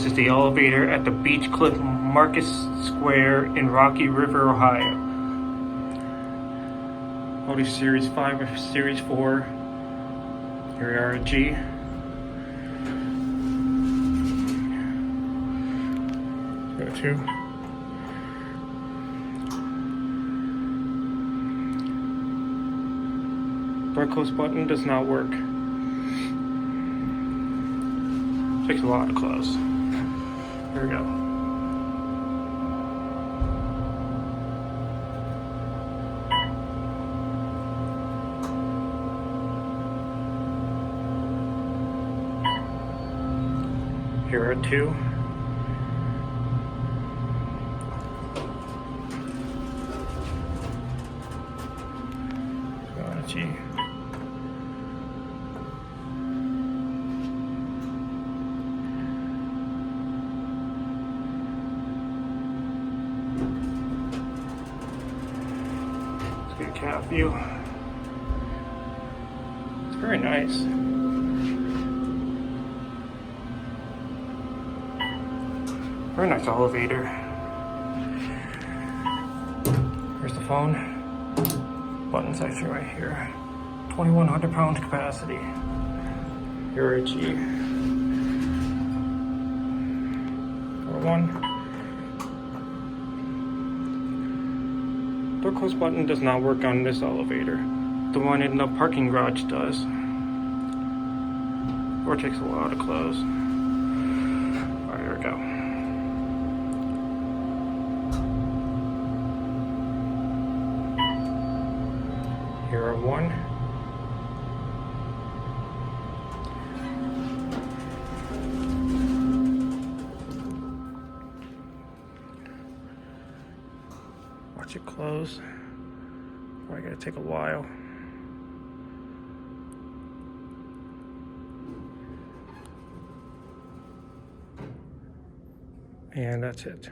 This is the elevator at the Beachcliff Market Square in Rocky River, Ohio. Otis Series 5 or Series 4. Here we are at G. Go to. Door close button does not work. Takes a lot to close. Here we go. Here are two. Go on G. Let's get a cat view. It's very nice. Very nice elevator. Here's the phone. Button section right here. 2,100 pound capacity. Here at G. Door one. Door close button does not work on this elevator. The one in the parking garage does. Door takes a while to close. Alright, here we go. Here are one. Watch it close. Boy, I gotta take a while. And that's it.